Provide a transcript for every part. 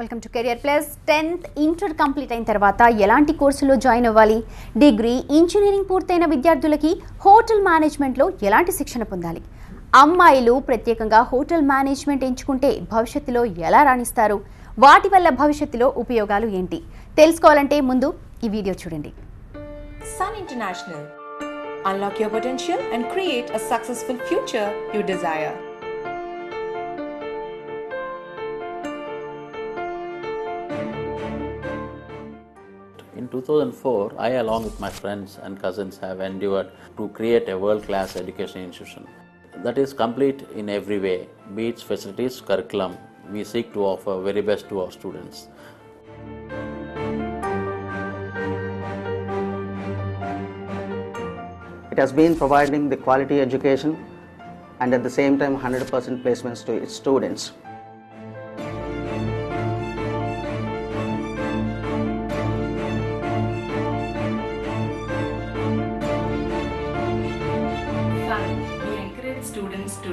Welcome to career plus. 10th inter complete అయిన తర్వాత ఎలాంటి కోర్సులో జాయిన్ అవ్వాలి, డిగ్రీ ఇంజనీరింగ్ పూర్తయిన విద్యార్థులకి హోటల్ మేనేజ్మెంట్లో ఎలాంటి శిక్షణ పొందాలి, అమ్మాయిలు ప్రత్యేకంగా హోటల్ మేనేజ్మెంట్ ఎంచుకుంటే భవిష్యత్తులో ఎలా రాణిస్తారు, వాటి వల్ల భవిష్యత్తులో ఉపయోగాలు ఏంటి తెలుసుకోవాలంటే ముందు ఈ వీడియో చూడండి. Sun International. Unlock your potential and create a successful future you desire. In 2004, I along with my friends and cousins have endeavored to create a world-class education institution that is complete in every way, be it facilities, curriculum. We seek to offer very best to our students. It has been providing the quality education and at the same time 100% placements to its students. We encourage students to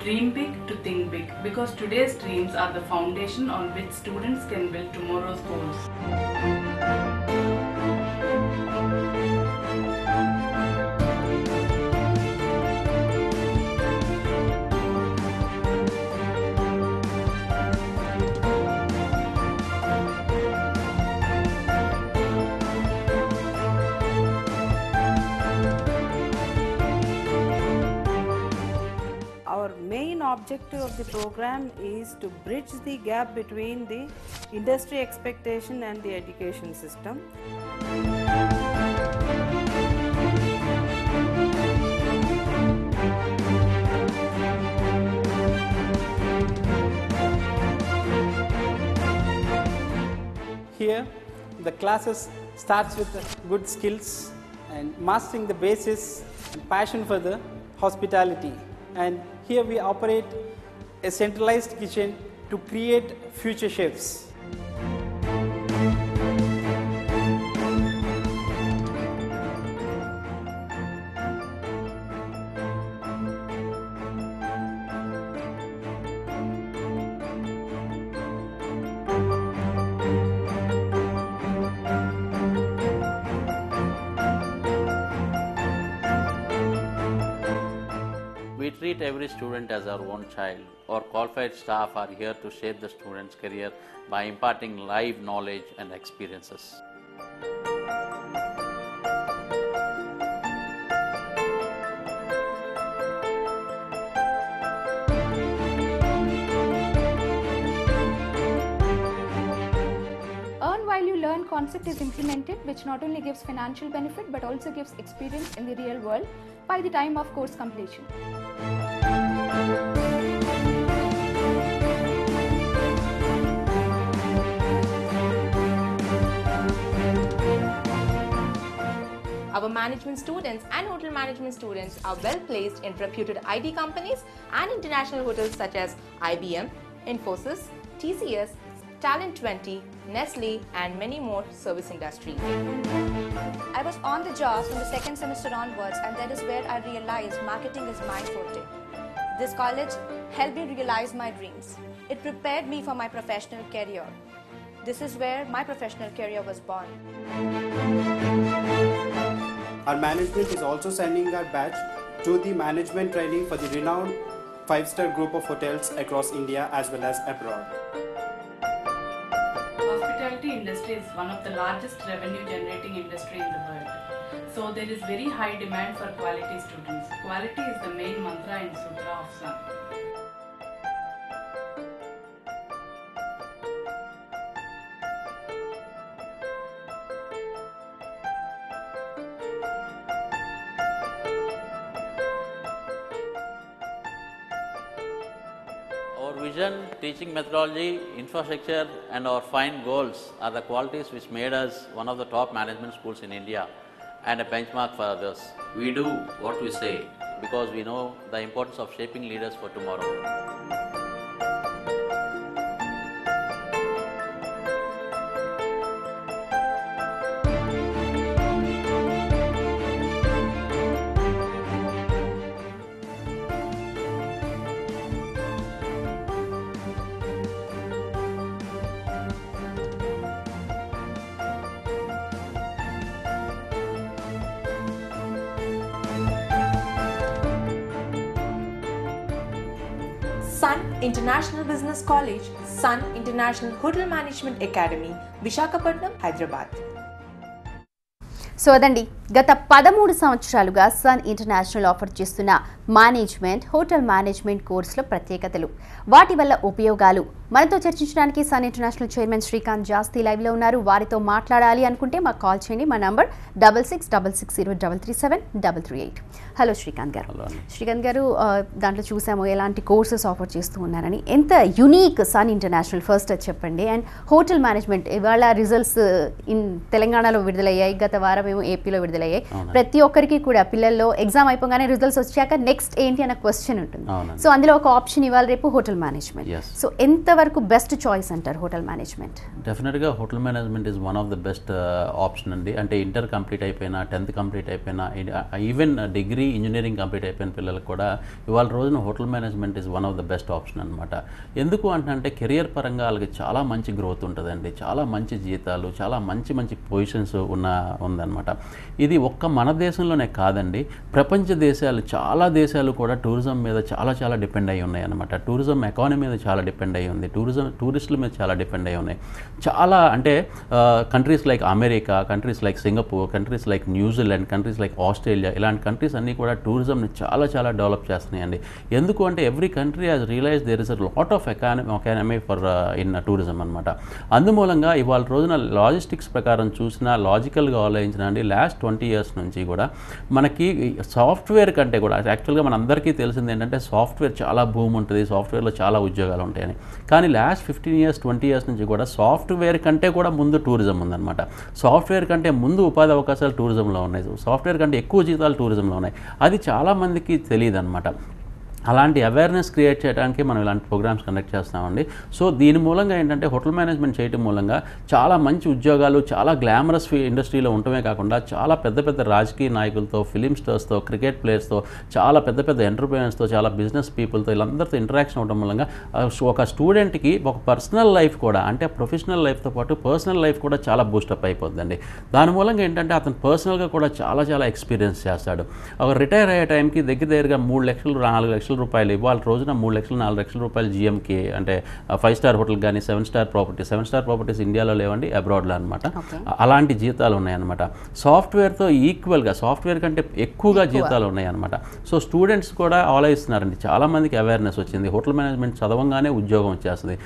dream big, to think big, because today's dreams are the foundation on which students can build tomorrow's goals. Our main objective of the program is to bridge the gap between the industry expectation and the education system. Here, the classes starts with good skills and mastering the basis and passion for the hospitality. And here we operate a centralized kitchen to create future chefs. We treat every student as our own child. Our qualified staff are here to shape the student's career by imparting live knowledge and experiences. Earn while you learn concept is implemented, which not only gives financial benefit but also gives experience in the real world by the time of course completion. Our management students and hotel management students are well placed in reputed IT companies and international hotels such as IBM, Infosys, TCS, Talent 20, Nestle, and many more service industries. I was on the job from the second semester onwards, and that is where I realized marketing is my forte. This college helped me realize my dreams. It prepared me for my professional career. This is where my professional career was born. Our management is also sending our batch to the management training for the renowned 5-star group of hotels across India as well as abroad. Hospitality industry is one of the largest revenue generating industry in the world. So there is very high demand for quality students. Quality is the main mantra and sutra of Sun. Our vision, teaching methodology, infrastructure and our fine goals are the qualities which made us one of the top management schools in India and a benchmark for others. We do what we say because we know the importance of shaping leaders for tomorrow. International Business College, Sun International Hotel Management Academy, Visakhapatnam, Hyderabad. So అదండి గత 13 సంవత్సరాలుగా sun international offer చేస్తున్న management hotel management కోర్సులో ప్రత్యేకతలు, వాటి వల్ల ఉపయోగాలు మనతో చర్చించడానికి సన్ ఇంటర్నేషనల్ చైర్మన్ శ్రీకాంత్ జాస్తి లైవ్లో ఉన్నారు. వారితో మాట్లాడాలి అనుకుంటే మాకు కాల్ చేయండి. మా నంబర్ 6666033738. హలో శ్రీకాంత్ గారు. శ్రీకాంత్ గారు, దాంట్లో చూసాము ఎలాంటి కోర్సెస్ ఆఫర్ చేస్తూ ఉన్నారని. ఎంత యునీక్ సన్ ఇంటర్నేషనల్, ఫస్ట్ చెప్పండి. అండ్ హోటల్ మేనేజ్మెంట్ ఇవాళ రిజల్ట్స్ తెలంగాణలో విడుదలయ్యాయి, గత వారం ఏమో ఏపీలో విడుదలయ్యాయి. ప్రతి ఒక్కరికి కూడా పిల్లల్లో ఎగ్జామ్ అయిపోగానే రిజల్ట్స్ వచ్చాక నెక్స్ట్ ఏంటి అన్న క్వశ్చన్ ఉంటుంది. సో అందులో ఒక ఆప్షన్ ఇవాళ రేపు హోటల్ మేనేజ్మెంట్. సో ఎంతవరకు బెస్ట్ చాయిస్ అంటారు హోటల్ మేనేజ్మెంట్? డెఫినెట్గా hotel management is one of the best option అండి. అంటే ఇంటర్ కంప్లీట్ అయిపోయినా, 10th కంప్లీట్ అయిపోయినా, ఈవెన్ డిగ్రీ ఇంజనీరింగ్ కంప్లీట్ అయిపోయిన పిల్లలకు కూడా ఇవాళ రోజున hotel management is one of the best option అనమాట. ఎందుకు అంటే కెరియర్ పరంగా వాళ్ళకి చాలా మంచి గ్రోత్ ఉంటుందండి, చాలా మంచి జీతాలు, చాలా మంచి మంచి పొజిషన్స్ ఉందన్నమాట. ఇది ఒక్క మన దేశంలోనే కాదండి, ప్రపంచ దేశాలు, చాలా దేశాలు కూడా టూరిజం మీద చాలా డిపెండ్ అయి ఉన్నాయి అన్నమాట. టూరిజం ఎకానమీ మీద చాలా డిపెండ్ అయి ఉంది, టూరిస్టుల మీద చాలా డిపెండ్ అయి ఉన్నాయి. చాలా అంటే countries like America, countries like Singapore, countries like New Zealand, countries like Australia, ఇలాంటి కంట్రీస్ అన్నీ కూడా టూరిజంని చాలా డెవలప్ చేస్తున్నాయండి. ఎందుకు అంటే every country has realise there is a lot of economy for in tourism అనమాట. అందుమూలంగా ఇవాళ రోజున లాజిస్టిక్స్ ప్రకారం చూసినా, లాజికల్గా ఆలోచించినా అండి, లాస్ట్ 20 years నుంచి కూడా మనకి సాఫ్ట్వేర్ కంటే కూడా, యాక్చువల్గా మన అందరికీ తెలిసింది ఏంటంటే సాఫ్ట్వేర్ చాలా భూమి ఉంటుంది, సాఫ్ట్వేర్లో చాలా ఉద్యోగాలు ఉంటాయని. కానీ లాస్ట్ 15 years 20 years నుంచి కూడా సాఫ్ట్వేర్ కంటే కూడా ముందు టూరిజం ఉందన్నమాట. సాఫ్ట్వేర్ కంటే ముందు ఉపాధి అవకాశాలు టూరిజంలో ఉన్నాయి, సాఫ్ట్వేర్ కంటే ఎక్కువ జీతాలు టూరిజంలో ఉన్నాయి. అది చాలామందికి తెలియదు అనమాట. అలాంటి అవేర్నెస్ క్రియేట్ చేయడానికి మనం ఇలాంటి ప్రోగ్రామ్స్ కండక్ట్ చేస్తామండి. సో దీని మూలంగా ఏంటంటే హోటల్ మేనేజ్మెంట్ చేయడం మూలంగా చాలా మంచి ఉద్యోగాలు, చాలా గ్లామరస్ ఇండస్ట్రీలో ఉండటమే కాకుండా చాలా పెద్ద రాజకీయ నాయకులతో, ఫిలిం స్టార్స్తో, క్రికెట్ ప్లేయర్స్తో, చాలా పెద్ద ఎంటర్ప్రెన్యూర్స్తో, చాలా బిజినెస్ పీపుల్తో, వీళ్ళందరితో ఇంటరాక్షన్ అవడం మూలంగా ఒక స్టూడెంట్కి ఒక పర్సనల్ లైఫ్ కూడా, అంటే ప్రొఫెషనల్ లైఫ్తో పాటు పర్సనల్ లైఫ్ కూడా చాలా బూస్టప్ అయిపోతుందండి. దాని మూలంగా ఏంటంటే అతను పర్సనల్గా కూడా చాలా ఎక్స్పీరియన్స్ చేస్తాడు. ఒక రిటైర్ అయ్యే టైంకి దగ్గరగా 3 లక్షలు 4 లక్షల రూపాయలు ఇవాళ రోజున 3 లక్షలు 4 లక్షల రూపాయలు జిఎంకి, అంటే 5 స్టార్ హోటల్ కానీ 7 స్టార్ ప్రాపర్టీస్ ఇండియాలో లేవండి, అబ్రాడ్లో అనమాట. అలాంటి జీతాలు ఉన్నాయన్నమాట. సాఫ్ట్వేర్తో ఈక్వల్గా, సాఫ్ట్వేర్ కంటే ఎక్కువగా జీతాలు ఉన్నాయన్నమాట. సో స్టూడెంట్స్ కూడా ఆలోచిస్తున్నారండి. చాలామందికి అవేర్నెస్ వచ్చింది, హోటల్ మేనేజ్మెంట్ చదవంగానే ఉద్యోగం వచ్చేస్తుంది,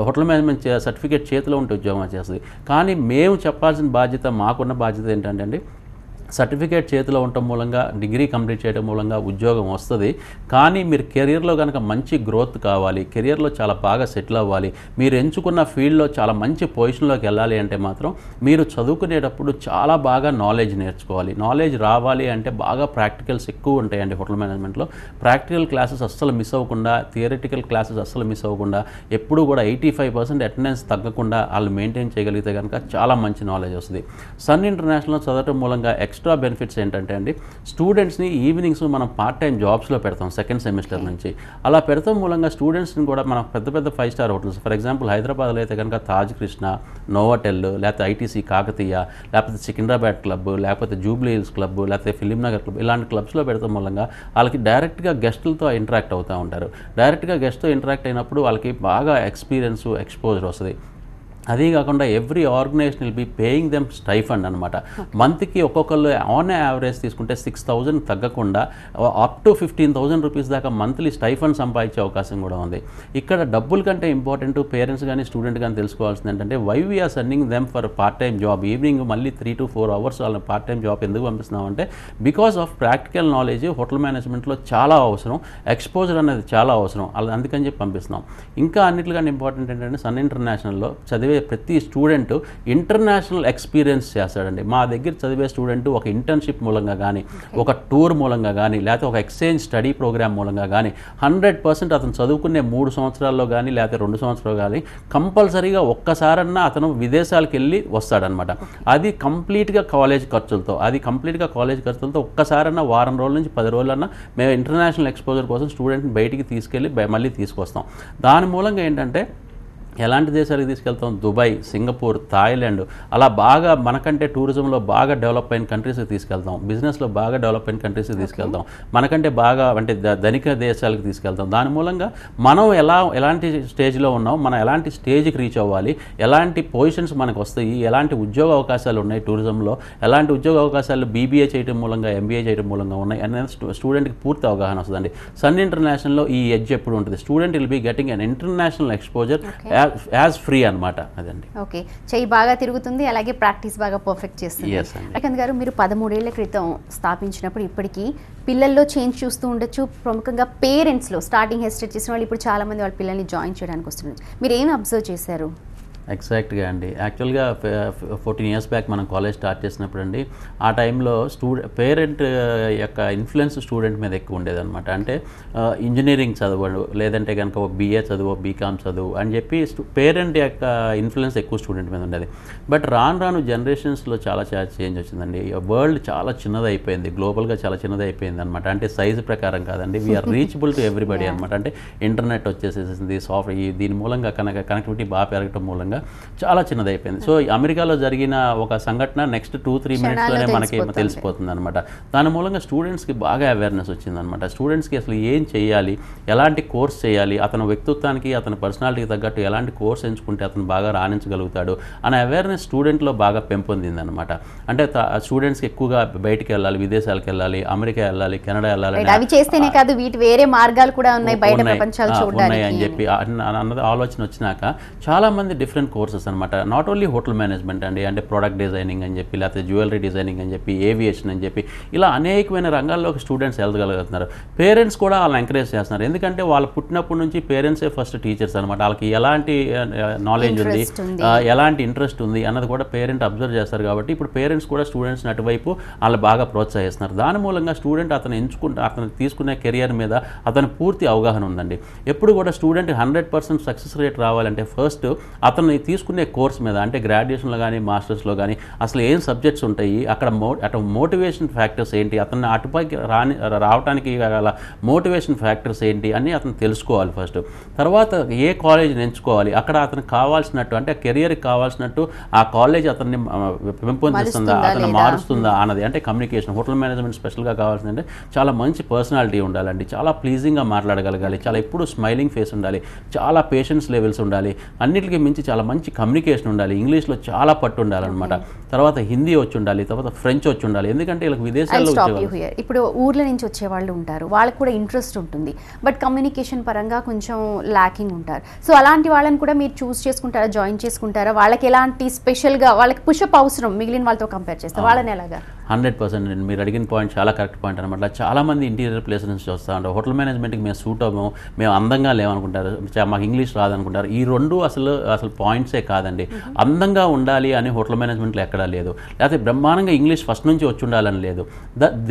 హోటల్ మేనేజ్మెంట్ సర్టిఫికేట్ చేతిలో ఉంటే ఉద్యోగం వచ్చేస్తుంది. కానీ మేము చెప్పాల్సిన బాధ్యత, మాకున్న బాధ్యత ఏంటంటే అండి, సర్టిఫికేట్ చేతిలో ఉండటం మూలంగా, డిగ్రీ కంప్లీట్ చేయడం మూలంగా ఉద్యోగం వస్తుంది. కానీ మీరు కెరియర్లో కనుక మంచి గ్రోత్ కావాలి, కెరియర్లో చాలా బాగా సెటిల్ అవ్వాలి, మీరు ఎంచుకున్న ఫీల్డ్లో చాలా మంచి పొజిషన్లోకి వెళ్ళాలి అంటే మాత్రం మీరు చదువుకునేటప్పుడు చాలా బాగా నాలెడ్జ్ నేర్చుకోవాలి. నాలెడ్జ్ రావాలి అంటే బాగా ప్రాక్టికల్స్ ఎక్కువ ఉంటాయండి హోటల్ మేనేజ్మెంట్లో. ప్రాక్టికల్ క్లాసెస్ అస్సలు మిస్ అవ్వకుండా, థియరిటికల్ క్లాసెస్ అస్సలు మిస్ అవ్వకుండా, ఎప్పుడు కూడా 85% అటెండెన్స్ తగ్గకుండా వాళ్ళు మెయింటైన్ చేయగలిగితే కనుక చాలా మంచి నాలెడ్జ్ వస్తుంది. సన్ ఇంటర్నేషనల్ చదవటం మూలంగా ఎక్స్ట్రా బెనిఫిట్స్ ఏంటంటే అండి, స్టూడెంట్స్ని ఈవినింగ్స్ మనం పార్ట్ టైం జాబ్స్లో పెడతాం సెకండ్ సెమిస్టర్ నుంచి. అలా పెడతాం మూలంగా స్టూడెంట్స్ని కూడా మనం పెద్ద 5 స్టార్ హోటల్స్, ఫర్ ఎగ్జాంపుల్ హైదరాబాద్లో అయితే కనుక తాజ్ కృష్ణ, నోవాటెల్, లేకపోతే ఐటీసీ కాకతీయ, లేకపోతే సికింద్రాబాద్ క్లబ్, లేకపోతే జూబ్లీ హిల్స్ క్లబ్, లేకపోతే ఫిలిం నగర్ క్లబ్, ఇలాంటి క్లబ్స్లో పెడతాం మూలంగా వాళ్ళకి డైరెక్ట్గా గెస్టులతో ఇంటరాక్ట్ అవుతూ ఉంటారు. డైరెక్ట్గా గెస్ట్తో ఇంటరాక్ట్ అయినప్పుడు వాళ్ళకి బాగా ఎక్స్పీరియన్స్, ఎక్స్పోజర్ వస్తుంది. అదే కాకుండా every organization will be paying them stipend అనమాట. మంత్కి ఒక్కొక్కళ్ళు ఆన్ యావరేజ్ తీసుకుంటే 6,000 తగ్గకుండా అప్ టు 15,000 రూపీస్ దాకా మంత్లీ స్టైఫండ్ సంపాదించే అవకాశం కూడా ఉంది. ఇక్కడ డబ్బుల కంటే ఇంపార్టెంట్ పేరెంట్స్ కానీ స్టూడెంట్ కానీ తెలుసుకోవాల్సింది ఏంటంటే, why we're sending them for part time job. Evening మళ్ళీ 3 to 4 hours వాళ్ళని పార్ట్ టైం జాబ్ ఎందుకు పంపిస్తున్నామంటే, because of practical knowledge hotel మేనేజ్మెంట్లో చాలా అవసరం, ఎక్స్పోజర్ అనేది చాలా అవసరం, అందుకని చెప్పి పంపిస్తున్నాం. ఇంకా అన్నిటికన్నా ఇంపార్టెంట్ ఏంటంటే, సన్ ఇంటర్నేషనల్లో చదివే ప్రతి స్టూడెంట్ ఇంటర్నేషనల్ ఎక్స్పీరియన్స్ చేస్తాడండి. మా దగ్గర చదివే స్టూడెంట్ ఒక ఇంటర్న్షిప్ మూలంగా కానీ, ఒక టూర్ మూలంగా కానీ, లేకపోతే ఒక ఎక్స్చేంజ్ స్టడీ ప్రోగ్రామ్ మూలంగా కానీ 100% అతను చదువుకునే 3 సంవత్సరాల్లో కానీ లేకపోతే 2 సంవత్సరాలు కానీ కంపల్సరీగా ఒక్కసారన్నా అతను విదేశాలకు వెళ్ళి వస్తాడనమాట. అది కంప్లీట్గా కాలేజ్ ఖర్చులతో, ఒక్కసారన్నా వారం రోజుల నుంచి 10 రోజులన్నా మేము ఇంటర్నేషనల్ ఎక్స్పోజర్ కోసం స్టూడెంట్ని బయటికి తీసుకెళ్ళి మళ్ళీ తీసుకొస్తాం. దాని మూలంగా ఏంటంటే ఎలాంటి దేశాలకు తీసుకెళ్తాం? దుబాయ్, సింగపూర్, థాయిలాండ్, అలా బాగా మనకంటే టూరిజంలో బాగా డెవలప్ అయిన కంట్రీస్కి తీసుకెళ్తాం, బిజినెస్లో బాగా డెవలప్ అయిన కంట్రీస్కి తీసుకెళ్తాం, మనకంటే బాగా అంటే ధనిక దేశాలకు తీసుకెళ్తాం. దాని మూలంగా మనం ఎలాంటి స్టేజ్లో ఉన్నాం, మనం ఎలాంటి స్టేజ్కి రీచ్ అవ్వాలి, ఎలాంటి పొజిషన్స్ మనకు వస్తాయి, ఎలాంటి ఉద్యోగ అవకాశాలు ఉన్నాయి టూరిజంలో, ఎలాంటి ఉద్యోగ అవకాశాలు BBA చేయడం మూలంగా, MBA చేయడం మూలంగా ఉన్నాయి అనేది స్టూడెంట్కి పూర్తి అవగాహన వస్తుందండి. సన్ ఇంటర్నేషనల్లో ఈ ఎడ్జ్ ఎప్పుడు ఉంటుంది, student will be getting an international exposure as free అనమాట. అదండి. ఓకే, చెయ్యి బాగా తిరుగుతుంది, అలాగే ప్రాక్టీస్ బాగా పర్ఫెక్ట్ చేస్తుంది. రకంత్ గారు, మీరు 13 ఏళ్ల క్రితం స్థాపించినప్పుడు ఇప్పటికీ పిల్లల్లో చేంజ్ చూస్తూ ఉండొచ్చు. ప్రముఖంగా పేరెంట్స్లో స్టార్టింగ్ హెసిటేట్ చేసిన వాళ్ళు ఇప్పుడు చాలామంది వాళ్ళ పిల్లల్ని జాయిన్ చేయడానికి వస్తున్నారు. మీరు ఏం అబ్జర్వ్ చేశారు? ఎగ్జాక్ట్గా అండి. యాక్చువల్గా 14 years బ్యాక్ మనం కాలేజ్ స్టార్ట్ చేసినప్పుడు అండి, ఆ టైంలో పేరెంట్ యొక్క ఇన్ఫ్లుయెన్స్ స్టూడెంట్ మీద ఎక్కువ ఉండేదన్నమాట. అంటే ఇంజనీరింగ్ చదవడు, లేదంటే కనుక BA చదువు, BCom చదువు అని చెప్పి పేరెంట్ యొక్క ఇన్ఫ్లుయెన్స్ ఎక్కువ స్టూడెంట్ మీద ఉండేది. బట్ రాను జనరేషన్స్లో చాలా చేంజ్ వచ్చిందండి. వరల్డ్ చాలా చిన్నది అయిపోయింది, గ్లోబల్గా చాలా చిన్నది అయిపోయింది అనమాట. అంటే సైజు ప్రకారం కాదండి, వీఆర్ రీచబుల్ టు ఎవ్రీబడి అనమాట. అంటే ఇంటర్నెట్ వచ్చేసేసింది, సాఫ్ట్వేర్ దీని మూలంగా కనెక్టివిటీ బాగా పెరగటం మూలంగా చాలా చిన్నదైపోయింది. సో అమెరికాలో జరిగిన ఒక సంఘటన నెక్స్ట్ 2-3 మినిట్స్లోనే మనకి తెలిసిపోతుంది అనమాట. దాని మూలంగా స్టూడెంట్స్కి బాగా అవేర్నెస్ వచ్చిందనమాట. స్టూడెంట్స్కి అసలు ఏం చేయాలి, ఎలాంటి కోర్స్ చేయాలి, అతని వ్యక్తిత్వానికి అతని పర్సనాలిటీకి తగ్గట్టు ఎలాంటి కోర్స్ ఎంచుకుంటే అతను బాగా రాణించగలుగుతాడు అనే అవేర్నెస్ స్టూడెంట్లో బాగా పెంపొందిందనమాట. అంటే స్టూడెంట్స్కి ఎక్కువగా బయటికి వెళ్ళాలి, విదేశాలకు వెళ్ళాలి, అమెరికా వెళ్ళాలి, కెనడా వెళ్ళాలి, అవి చేస్తేనే కాదు వీటి వేరే మార్గాలు కూడా ఉన్నాయి బయట ప్రపంచాలు చూడడానికి అని చెప్పి అన్నది ఆలోచన వచ్చినాక చాలామంది డిఫరెంట్ కోర్సెస్ అనమాట. నాట్ ఓన్లీ హోటల్ మేనేజ్మెంట్ అండి, అంటే ప్రొడక్ట్ డిజైనింగ్ అని చెప్పి, లేకపోతే జ్యువెలరీ డిజైనింగ్ అని చెప్పి, ఏవియేషన్ అని చెప్పి, ఇలా అనేకమైన రంగాల్లోకి స్టూడెంట్స్ వెళ్ళగలుగుతున్నారు. పేరెంట్స్ కూడా వాళ్ళని ఎంకరేజ్ చేస్తున్నారు. ఎందుకంటే వాళ్ళు పుట్టినప్పటి నుంచి పేరెంట్సే ఫస్ట్ టీచర్స్ అనమాట. వాళ్ళకి ఎలాంటి నాలెడ్జ్ ఉంది, ఎలాంటి ఇంట్రెస్ట్ ఉంది అన్నది కూడా పేరెంట్ అబ్జర్వ్ చేస్తారు. కాబట్టి ఇప్పుడు పేరెంట్స్ కూడా స్టూడెంట్స్ని అటువైపు వాళ్ళు బాగా ప్రోత్సహిస్తున్నారు. దాని మూలంగా స్టూడెంట్ అతను తీసుకునే కెరియర్ మీద అతను పూర్తి అవగాహన ఉందండి. ఎప్పుడు కూడా స్టూడెంట్ 100% సక్సెస్ రేట్ రావాలంటే ఫస్ట్ అతను తీసుకునే కోర్స్ మీద, అంటే గ్రాడ్యుయేషన్లో కానీ మాస్టర్స్లో కానీ అసలు ఏం సబ్జెక్ట్స్ ఉంటాయి, అక్కడ మోటివేషన్ ఫ్యాక్టర్స్ ఏంటి, అతన్ని అటుపైకి రావడానికి గల మోటివేషన్ ఫ్యాక్టర్స్ ఏంటి అని అతను తెలుసుకోవాలి ఫస్ట్. తర్వాత ఏ కాలేజీని ఎంచుకోవాలి, అక్కడ అతనికి కావాల్సినట్టు, అంటే కెరియర్కి కావాల్సినట్టు ఆ కాలేజ్ అతన్ని పెంపొందిస్తుందా, అతను మారుస్తుందా అన్నది. అంటే కమ్యూనికేషన్, హోటల్ మేనేజ్మెంట్ స్పెషల్గా కావాల్సిందంటే చాలా మంచి పర్సనాలిటీ ఉండాలండి, చాలా ప్లీజింగ్గా మాట్లాడగలగాలి, చాలా ఎప్పుడు స్మైలింగ్ ఫేస్ ఉండాలి, చాలా పేషెన్స్ లెవెల్స్ ఉండాలి, అన్నిటికీ మించి చాలా మంచి కమ్యూనికేషన్ ఉండాలి, ఇంగ్లీష్లో చాలా పట్టు ఉండాలన్నమాట. తర్వాత హిందీ వచ్చి ఉండాలి, తర్వాత ఫ్రెంచ్ వచ్చి ఉండాలి. ఎందుకంటే వీళ్ళకి విదేశాల్లో ఇప్పుడు ఊర్ల నుంచి వచ్చే వాళ్ళు ఉంటారు, వాళ్ళకి కూడా ఇంట్రెస్ట్ ఉంటుంది, బట్ కమ్యూనికేషన్ పరంగా కొంచెం ల్యాకింగ్ ఉంటారు. సో అలాంటి వాళ్ళని కూడా మీరు చూస్ చేసుకుంటారా, జాయిన్ చేసుకుంటారా? వాళ్ళకి ఎలాంటి స్పెషల్గా వాళ్ళకి పుషప్ అవసరం మిగిలిన వాళ్ళతో కంపేర్ చేస్తారు, వాళ్ళని ఎలాగా? 100% అండి. మీరు అడిగిన పాయింట్ చాలా కరెక్ట్ పాయింట్ అనమాట. చాలామంది ఇంటీరియర్ ప్లేస్ నుంచి వస్తూ ఉంటారు, హోటల్ మేనేజ్మెంట్కి మేము సూట్ అవ్వము, మేము అందంగా లేవనుకుంటారు, మాకు ఇంగ్లీష్ రాదనుకుంటారు. ఈ రెండు అసలు పాయింట్సే కాదండి. అందంగా ఉండాలి అని హోటల్ మేనేజ్మెంట్లో ఎక్కడా లేదు, లేకపోతే బ్రహ్మాండంగా ఇంగ్లీష్ ఫస్ట్ నుంచి వచ్చి ఉండాలని లేదు.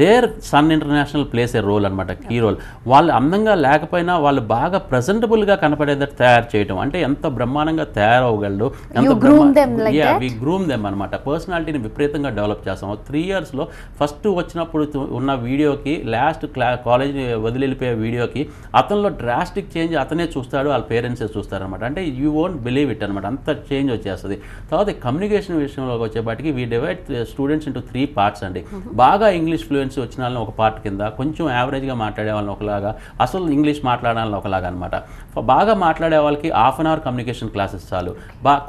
There Sun International plays a role అనమాట, కీ రోల్. వాళ్ళు అందంగా లేకపోయినా వాళ్ళు బాగా ప్రజెంటబుల్గా కనపడేది తయారు చేయడం, అంటే ఎంత బ్రహ్మాండంగా తయారవగలడు, వి గ్రూమ్ దెమ్ అనమాట. పర్సనాలిటీని విపరీతంగా డెవలప్ చేస్తాం. 3 years ఫస్ట్ వచ్చినప్పుడు ఉన్న వీడియోకి లాస్ట్ కాలేజ్ వదిలి వెళ్ళిపోయే వీడియోకి అతనిలో డ్రాస్టిక్ చేంజ్ అతనే చూస్తాడు, వాళ్ళ పేరెంట్సే చూస్తారనమాట. అంటే యూ వోంట్ బిలీవ్ ఇట్ అనమాట, అంత చేంజ్ వచ్చేస్తుంది. తర్వాత కమ్యూనికేషన్ విషయంలోకి వచ్చేపాటికి we divide students into 3 parts అండి. బాగా ఇంగ్లీష్ ఫ్లూయెన్సీ వచ్చిన వాళ్ళని ఒక పార్ట్ కింద, కొంచెం యావరేజ్గా మాట్లాడే వాళ్ళని ఒకలాగా, అసలు ఇంగ్లీష్ మాట్లాడాలని ఒకలాగా అనమాట. బాగా మాట్లాడే వాళ్ళకి 1/2 hour కమ్యూనికేషన్ క్లాసెస్ చాలు,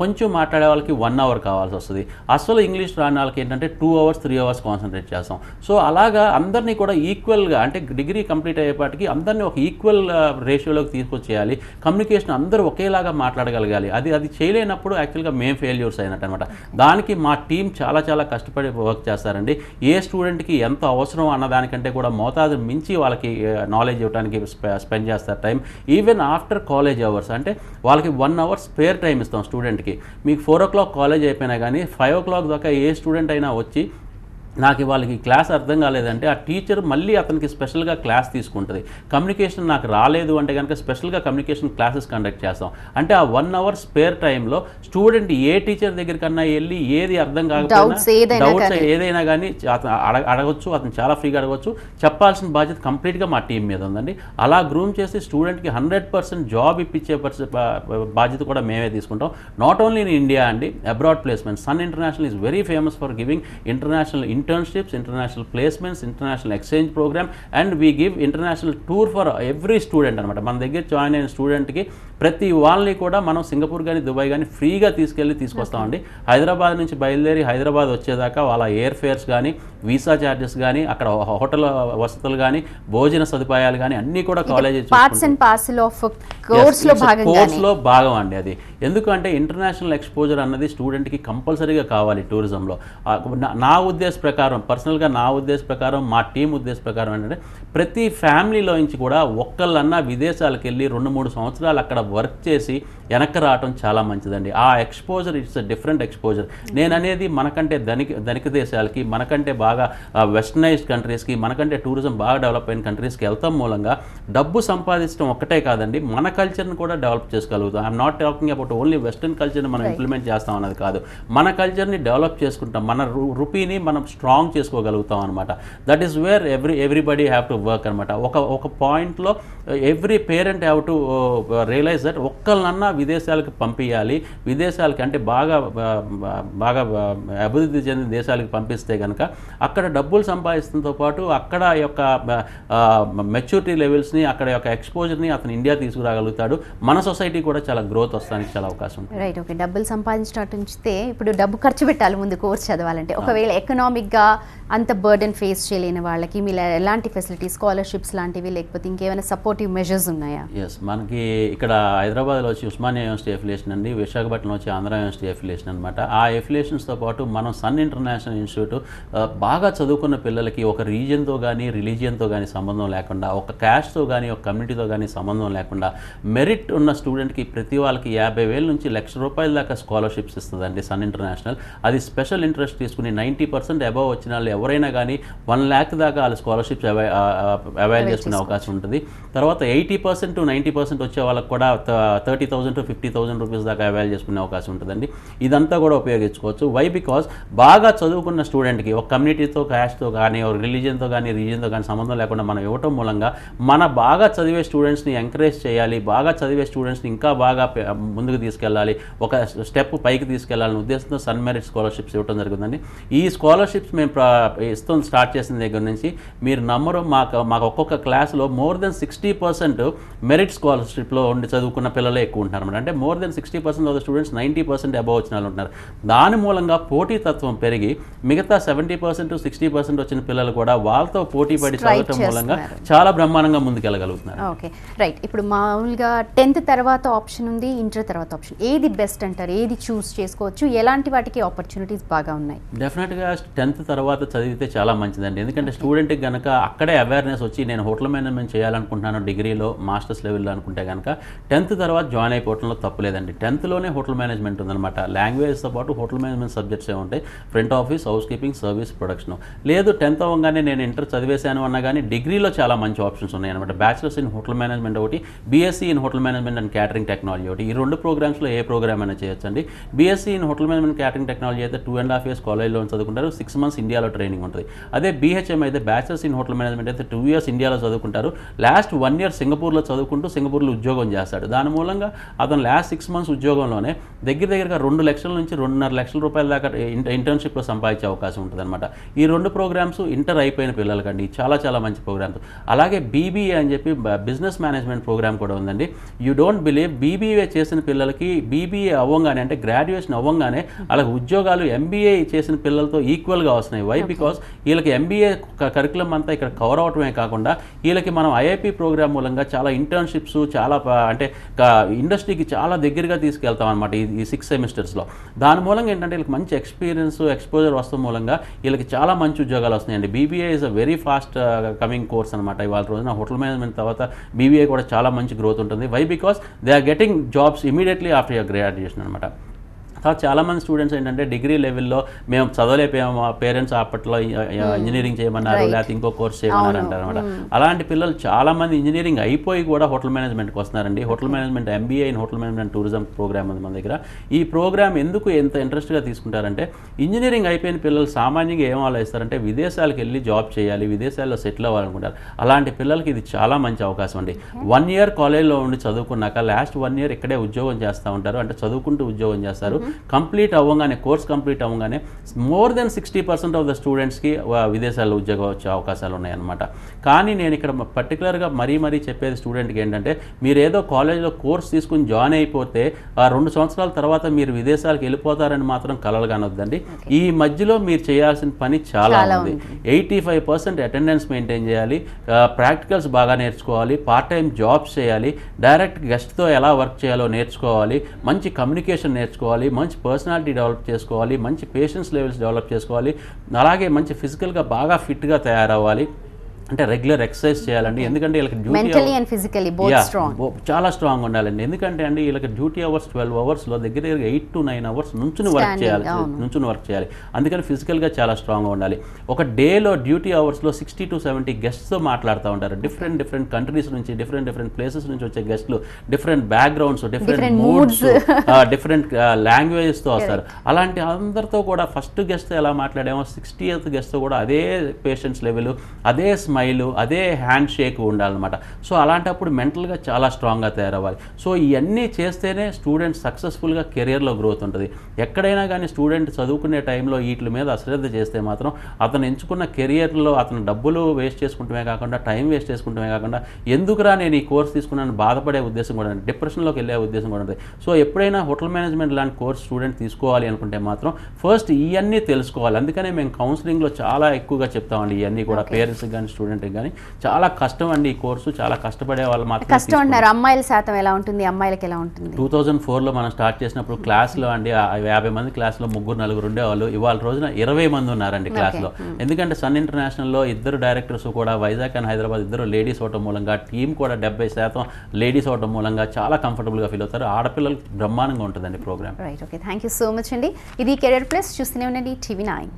కొంచెం మాట్లాడే వాళ్ళకి 1 hour కావాల్సి వస్తుంది. అసలు ఇంగ్లీష్ రాని వాళ్ళకి ఏంటంటే 2 hours 3 hours కాన్సన్ట్రేట్ చేస్తాం. సో అలాగా అందరినీ కూడా ఈక్వల్గా, అంటే డిగ్రీ కంప్లీట్ అయ్యేపాటికి అందరినీ ఒక ఈక్వల్ రేషియోలోకి తీసుకొచ్చేయాలి. కమ్యూనికేషన్ అందరూ ఒకేలాగా మాట్లాడగలగాలి. అది చేయలేనప్పుడు యాక్చువల్గా మేము ఫెయిల్యూర్స్ అయినట్టు అనమాట. దానికి మా టీం చాలా కష్టపడి వర్క్ చేస్తారండి. ఏ స్టూడెంట్కి ఎంత అవసరం అన్నదానికంటే కూడా మోతాదు మించి వాళ్ళకి నాలెడ్జ్ ఇవ్వడానికి స్పెండ్ చేస్తారు time. Even after college hours, అంటే వాళ్ళకి 1 hour స్పేర్ టైం ఇస్తాం స్టూడెంట్కి. మీకు 4 o'clock కాలేజ్ అయిపోయినా కానీ 5 o'clock దాకా ఏ స్టూడెంట్ అయినా వచ్చి నాకు వాళ్ళకి క్లాస్ అర్థం కాలేదంటే ఆ టీచర్ మళ్ళీ అతనికి స్పెషల్గా క్లాస్ తీసుకుంటుంది. కమ్యూనికేషన్ నాకు రాలేదు అంటే కనుక స్పెషల్గా కమ్యూనికేషన్ క్లాసెస్ కండక్ట్ చేస్తాం. అంటే ఆ 1 hour స్పేర్ టైంలో స్టూడెంట్ ఏ టీచర్ దగ్గరికన్నా వెళ్ళి ఏది అర్థం కాకపోయినా డౌట్స్ ఏదైనా కానీ అడగొచ్చు, అతను చాలా ఫ్రీగా అడగవచ్చు. చెప్పాల్సిన బాధ్యత కంప్లీట్గా మా టీం మీద ఉందండి. అలా గ్రూమ్ చేసి స్టూడెంట్కి 100% జాబ్ ఇప్పించే బాధ్యత కూడా మేమే తీసుకుంటాం. నాట్ ఓన్లీ ఇన్ ఇండియా అండి, abroad placement. Sun International is very famous for giving international internships, international placements, international exchange program, and we give international tour for every student అనమాట. మన దగ్గర జాయిన్ అయిన స్టూడెంట్కి ప్రతి వాళ్ళని కూడా మనం సింగపూర్ కానీ దుబాయ్ కానీ ఫ్రీగా తీసుకొస్తామండి. హైదరాబాద్ నుంచి బయలుదేరి హైదరాబాద్ వచ్చేదాకా వాళ్ళ ఎయిర్ ఫేర్స్ కానీ, వీసా ఛార్జెస్ కానీ, అక్కడ హోటల్ వసతులు కానీ, భోజన సదుపాయాలు కానీ అన్నీ కూడా కాలేజీ కోర్స్లో భాగం అండి అది. ఎందుకంటే ఇంటర్నేషనల్ ఎక్స్పోజర్ అన్నది స్టూడెంట్కి కంపల్సరీగా కావాలి టూరిజంలో. నా ఉద్దేశ ప్రకారం, పర్సనల్గా నా ఉద్దేశ ప్రకారం, మా టీం ఉద్దేశ ప్రకారం ఏంటంటే ప్రతి ఫ్యామిలీలో నుంచి కూడా ఒక్కళ్ళన్నా విదేశాలకు వెళ్ళి 2-3 సంవత్సరాలు అక్కడ వర్క్ చేసి వెనక్కి రావటం చాలా మంచిదండి. ఆ exposure it's a different exposure. నేను అనేది మనకంటే ధనిక దేశాలకి, మనకంటే బాగా వెస్టర్నైజ్డ్ కంట్రీస్కి, మనకంటే టూరిజం బాగా డెవలప్ అయిన కంట్రీస్కి వెళ్తాం మూలంగా డబ్బు సంపాదించడం ఒక్కటే కాదండి, మన కల్చర్ని కూడా డెవలప్ చేసుకోగలుగుతాం. I'm not talking about only western కల్చర్ని మనం ఇంప్లిమెంట్ చేస్తాం అన్నది కాదు, మన కల్చర్ని డెవలప్ చేసుకుంటాం, మన రూపీని మనం స్ట్రాంగ్ చేసుకోగలుగుతాం అనమాట. That is where everybody have to work అనమాట. ఒక పాయింట్లో every parent have to realise that ఒక్కళ్ళన్నా విదేశాలకు పంపించాలి. విదేశాలకి అంటే బాగా అభివృద్ధి చెందిన దేశాలకు పంపిస్తే కనుక అక్కడ డబ్బులు సంపాదించడంతో పాటు అక్కడ యొక్క మెచ్యూరిటీ లెవెల్స్ని, అక్కడ యొక్క ఎక్స్పోజర్ని అతను ఇండియా తీసుకురాగలుగుతాడు. మన సొసైటీ కూడా చాలా గ్రోత్ వస్తానికి చాలా అవకాశం ఉంటుంది. Right, okay. డబ్బులు సంపాదించినట్టు ఉంచితే ఇప్పుడు డబ్బు ఖర్చు పెట్టాలి ముందు కోర్స్ చదవాలంటే. ఒకవేళ ఎకనామిక్గా అంత బర్డెన్ ఫేస్ చేయలేని వాళ్ళకి మీరు ఎలాంటి ఫెసిలిటీ, స్కాలర్షిప్స్ లాంటివి లేకపోతే ఇంకేమైనా సపోర్టివ్ మెజర్స్ ఉన్నాయా? ఎస్, మనకి ఇక్కడ హైదరాబాద్లో వచ్చి ఉస్మానియా యూనివర్సిటీ ఎఫిలియేషన్ అండి, విశాఖపట్నంలో వచ్చి ఆంధ్ర యూనివర్సిటీ ఎఫిలియేషన్ అనమాట. ఆ ఎఫిలియేషన్స్తో పాటు మనం సన్ ఇంటర్నేషనల్ ఇన్స్టిట్యూట్ బాగా చదువుకున్న పిల్లలకి ఒక రీజియన్తో కానీ రిలీజియన్తో కానీ సంబంధం లేకుండా, ఒక క్యాస్ట్తో కానీ ఒక కమ్యూనిటీతో కానీ సంబంధం లేకుండా మెరిట్ ఉన్న స్టూడెంట్కి ప్రతి వాళ్ళకి 50,000 నుంచి ₹1,00,000 దాకా స్కాలర్షిప్స్ ఇస్తుందండి సన్ ఇంటర్నేషనల్. అది స్పెషల్ ఇంట్రెస్ట్ తీసుకుని 90% అబవ్ వచ్చిన వాళ్ళు ఎవరైనా కానీ 1 lakh దాకా వాళ్ళ స్కాలర్షిప్స్ అవైల్ చేసుకునే అవకాశం ఉంటుంది. తర్వాత 80% to 90% వచ్చే వాళ్ళకి కూడా 30,000 to 50,000 రూపీస్ దాకా అవైల్ చేసుకునే అవకాశం ఉంటుందండి. ఇదంతా కూడా ఉపయోగించుకోవచ్చు. వై? బికాస్ బాగా చదువుకున్న స్టూడెంట్కి ఒక కమ్యూనిటీతో, క్యాస్ట్తో కానీ, ఒక రిలీజియన్తో కానీ, రీజియన్తో కానీ సంబంధం లేకుండా మనం ఇవ్వటం మూలంగా మన బాగా చదివే స్టూడెంట్స్ని ఎంకరేజ్ చేయాలి, బాగా చదివే స్టూడెంట్స్ని ఇంకా బాగా ముందుకు తీసుకెళ్ళాలి, ఒక స్టెప్ పైకి తీసుకెళ్లాలనే ఉద్దేశంతో సన్ మెరిట్ స్కాలర్షిప్స్ ఇవ్వడం జరుగుతుందండి. ఈ స్కాలర్షిప్స్ మేము స్టార్ట్ చేసిన దగ్గర నుంచి మీరు నమ్మరు, మాకు ఒక్కొక్క క్లాస్లో more than 60% మెరిట్ స్కాలర్షిప్లో ఉండి చదువుకున్న పిల్లలే ఎక్కువ ఉంటున్నారు అనమాట. అంటే more than 60% of the students 90% above వచ్చిన వాళ్ళు ఉంటున్నారు. దాని మూలంగా పోటీతత్వం పెరిగి మిగతా 70% to 60% వచ్చిన పిల్లలు కూడా వాళ్ళతో పోటీ పడి చదవటం మూలంగా చాలా బ్రహ్మాండంగా ముందుకెళ్ళగలుగుతున్నారు. Okay, right. ఇప్పుడు మామూలుగా 10th తర్వాత ఆప్షన్ ఉంది, ఇంటర్ తర్వాత ఆప్షన్, ఏది బెస్ట్ అంటారు? ఏది చూస్ చేసుకోవచ్చు? ఎలాంటి వాటికి ఆపర్చునిటీస్ బాగా ఉన్నాయి? డెఫినెట్గా 10th తర్వాత చదివితే చాలా మంచిదండి. ఎందుకంటే స్టూడెంట్కి కనుక అక్కడే అవేర్నెస్ వచ్చి నేను హోటల్ మేనేజ్మెంట్ చేయాలనుకుంటున్నాను డిగ్రీలో, మాస్టర్స్ లెవెల్లో అనుకుంటే కనుక 10th తర్వాత జాయిన్ అయిపోవడంలో తప్పులేదండి. 10thలోనే హోటల్ మేనేజ్మెంట్ ఉందన్నమాట. లాంగ్వేజ్తో పాటు హోటల్ మేనేజ్మెంట్ సబ్జెక్ట్స్ ఏ ఉంటాయి, front office, house keeping, service, production. లేదు 10th అవ్వగానే నేను ఇంటర్ చదివేశాను అన్నా కానీ డిగ్రీలో చాలా మంచి ఆప్షన్స్ ఉన్నాయి అనమాట. బ్యాచిలర్స్ ఇన్ హోటల్ మేనేజ్మెంట్ ఒకటి, BSc in hotel management and catering technology ఒకటి. ఈ 2 ప్రోగ్రామ్స్లో ఏ ప్రోగ్రామ్ అయినా చేయొచ్చండి. BSc in hotel management catering technology అయితే 2.5 years కాలేజ్లో చదువుకుంటారు, 6 months ఇండియాలో ట్రైనింగ్ ఉంటుంది. అదే బీహెచ్ఎం అయితే బ్యాచిలర్స్ ఇన్ హోటల్ మేనేజ్మెంట్ అయితే 2 years ఇండియాలో చదువుకుంటారు, లాస్ట్ 1 year సింగపూర్లో చదువుకుంటూ సింగపూర్లో ఉద్యోగం చేస్తాడు. దాని మూలంగా అతను లాస్ట్ 6 months ఉద్యోగంలోనే దగ్గరగా 2 లక్షల నుంచి 2.5 లక్షల రూపాయల దాకా ఇంటర్న్షిప్లో సంపాదించే అవకాశం ఉంటుంది అనమాట. ఈ 2 ప్రోగ్రామ్స్ ఇంటర్ అయిపోయిన పిల్లలకండి చాలా మంచి ప్రోగ్రామ్స్. అలాగే బీబీఏ అని చెప్పి బిజినెస్ మేనేజ్మెంట్ ప్రోగ్రామ్ కూడా ఉందండి. యూ డోంట్ బిలీవ్, బీబీఏ చేసిన పిల్లలకి బీబీఏ అవ్వగానే అంటే గ్రాడ్యుయేషన్ అవ్వగానే అలాగే ఉద్యోగాలు ఎంబీఏ చేసిన పిల్లలతో ఈక్వల్గా వస్తున్నాయి. వై? బికాస్ వీళ్ళకి ఎంబీఏ కరికులం అంతా ఇక్కడ కవర్ అవటమే కాకుండా వీళ్ళకి మనం ఐఐపి ప్రోగ్రామ్ మూలంగా చాలా ఇంటర్న్షిప్స్, చాలా అంటే ఇండస్ట్రీకి చాలా దగ్గరగా తీసుకెళ్తాం అనమాట ఈ 6 సెమిస్టర్స్లో. దాని మూలంగా ఏంటంటే వీళ్ళకి మంచి ఎక్స్పోజర్ వస్తాం మూలంగా వీళ్ళకి చాలా మంచి ఉద్యోగాలు వస్తున్నాయండి. BBA is a very fast coming course అనమాట. ఇవాళ రోజున హోటల్ మేనేజ్మెంట్ తర్వాత బీబీఏ కూడా చాలా మంచి గ్రోత్ ఉంటుంది. Why? Because they are getting jobs immediately after your graduation అనమాట. చాలామంది స్టూడెంట్స్ ఏంటంటే డిగ్రీ లెవెల్లో మేము చదవలేకపోయాము, మా పేరెంట్స్ అప్పట్లో ఇంజనీరింగ్ చేయమన్నారు, లేకపోతే ఇంకో కోర్స్ చేయమన్నారు అంటారు అనమాట. అలాంటి పిల్లలు చాలామంది ఇంజనీరింగ్ అయిపోయి కూడా హోటల్ మేనేజ్మెంట్కి వస్తున్నారండి. Hotel management MBA in hotel management tourism program ఉంది మన దగ్గర. ఈ ప్రోగ్రామ్ ఎందుకు ఎంత ఇంట్రెస్ట్గా తీసుకుంటారంటే ఇంజనీరింగ్ అయిపోయిన పిల్లలు సామాన్యంగా ఏం ఆలోచిస్తారంటే విదేశాలకు వెళ్ళి జాబ్ చేయాలి, విదేశాల్లో సెటిల్ అవ్వాలనుకుంటారు. అలాంటి పిల్లలకి ఇది చాలా మంచి అవకాశం అండి. 1 year కాలేజ్లో ఉండి చదువుకున్నాక లాస్ట్ 1 year ఇక్కడే ఉద్యోగం చేస్తూ ఉంటారు, అంటే చదువుకుంటూ ఉద్యోగం చేస్తారు. కంప్లీట్ అవ్వగానే కోర్స్ కంప్లీట్ అవ్వగానే మోర్ దెన్ 60% ఆఫ్ ద స్టూడెంట్స్కి విదేశాల్లో ఉద్యోగం వచ్చే అవకాశాలు ఉన్నాయన్నమాట. కానీ నేను ఇక్కడ పర్టికులర్గా మరీ చెప్పేది స్టూడెంట్కి ఏంటంటే మీరు ఏదో కాలేజ్లో కోర్స్ తీసుకుని జాయిన్ అయిపోతే ఆ 2 సంవత్సరాల తర్వాత మీరు విదేశాలకు వెళ్ళిపోతారని మాత్రం కలలు కానొద్దండి. ఈ మధ్యలో మీరు చేయాల్సిన పని చాలా ఉంది. 85% అటెండెన్స్ మెయింటైన్ చేయాలి, ప్రాక్టికల్స్ బాగా నేర్చుకోవాలి, పార్ట్ టైం జాబ్స్ చేయాలి, డైరెక్ట్ గెస్ట్తో ఎలా వర్క్ చేయాలో నేర్చుకోవాలి, మంచి కమ్యూనికేషన్ నేర్చుకోవాలి, మంచి పర్సనాలిటీ డెవలప్ చేసుకోవాలి, మంచి పేషెన్స్ లెవెల్స్ డెవలప్ చేసుకోవాలి, అలాగే మంచి ఫిజికల్గా బాగా ఫిట్గా తయారవ్వాలి, అంటే రెగ్యులర్ ఎక్సర్సైజ్ చేయాలండి. ఎందుకంటే వీళ్ళకి mentally and physically both strong, చాలా స్ట్రాంగ్ ఉండాలండి. ఎందుకంటే అండి వీళ్ళకి డ్యూటీ అవర్స్ 12 అవర్స్లో దగ్గర 8 to 9 hours నుంచుని వర్క్ చేయాలి. అందుకని ఫిజికల్గా చాలా స్ట్రాంగ్గా ఉండాలి. ఒక డేలో డ్యూటీ అవర్స్లో 60 to 70 గెస్ట్తో మాట్లాడుతూ ఉంటారు. డిఫరెంట్ కంట్రీస్ నుంచి, డిఫరెంట్ ప్లేసెస్ నుంచి వచ్చే గెస్ట్లు, different backgrounds, different moods, different లాంగ్వేజెస్తో వస్తారు. అలాంటి అందరితో కూడా ఫస్ట్ గెస్ట్తో ఎలా మాట్లాడామో 60th గెస్ట్తో కూడా అదే పేషెన్స్ లెవెల్, అదే స్మైల్, అదే హ్యాండ్ షేక్ ఉండాలన్నమాట. సో అలాంటప్పుడు మెంటల్గా చాలా స్ట్రాంగ్గా తయారవ్వాలి. సో ఇవన్నీ చేస్తేనే స్టూడెంట్ సక్సెస్ఫుల్గా కెరియర్లో గ్రోత్ ఉంటుంది. ఎక్కడైనా కానీ స్టూడెంట్ చదువుకునే టైంలో వీటి మీద అశ్రద్ధ చేస్తే మాత్రం అతను ఎంచుకున్న కెరియర్లో అతను డబ్బులు వేస్ట్ చేసుకుంటమే కాకుండా, టైం వేస్ట్ చేసుకుంటమే కాకుండా, ఎందుకురా నేను ఈ కోర్స్ తీసుకున్నాను బాధపడే ఉద్దేశం కూడా ఉంటుంది, డిప్రెషన్లోకి వెళ్ళే ఉద్దేశం కూడా ఉంటుంది. సో ఎప్పుడైనా హోటల్ మేనేజ్మెంట్ లాంటి కోర్స్ స్టూడెంట్ తీసుకోవాలి అనుకుంటే మాత్రం ఫస్ట్ ఇవన్నీ తెలుసుకోవాలి. అందుకనే మేము కౌన్సిలింగ్లో చాలా ఎక్కువగా చెప్తామండి. ఇవన్నీ కూడా పేరెంట్స్కి కానీ స్టూడెంట్కి కానీ చాలా కష్టం అండి. ఈ కోర్సు చాలా కష్టపడే వాళ్ళు మాత్రం కష్టం అన్నారు. అమ్మాయిల శాతం ఎలా ఉంటుంది, అమ్మాయిలకి ఎలా ఉంటుంది? 2004లో మనం స్టార్ట్ చేసినప్పుడు క్లాస్లో అండి 50 మంది క్లాస్లో 3-4 ఉండేవాళ్ళు. ఇవాళ రోజున 20 మంది ఉన్నారండి క్లాస్లో. ఎందుకంటే సన్ ఇంటర్నేషనల్లో 2 డైరెక్టర్స్ కూడా వైజాగ్ అండ్ హైదరాబాద్ 2 లేడీస్ అవటం మూలంగా, టీం కూడా 70% లేడీస్ అవటం మూలంగా చాలా కంఫర్టబుల్గా ఫీల్ అవుతారు. ఆడపిల్లలకు బ్రహ్మాండంగా ఉంటుందండి program. Right, okay, thank you so much అండి. ఇది కెరియర్ ప్లస్, చూస్తూనే ఉండండి TV9.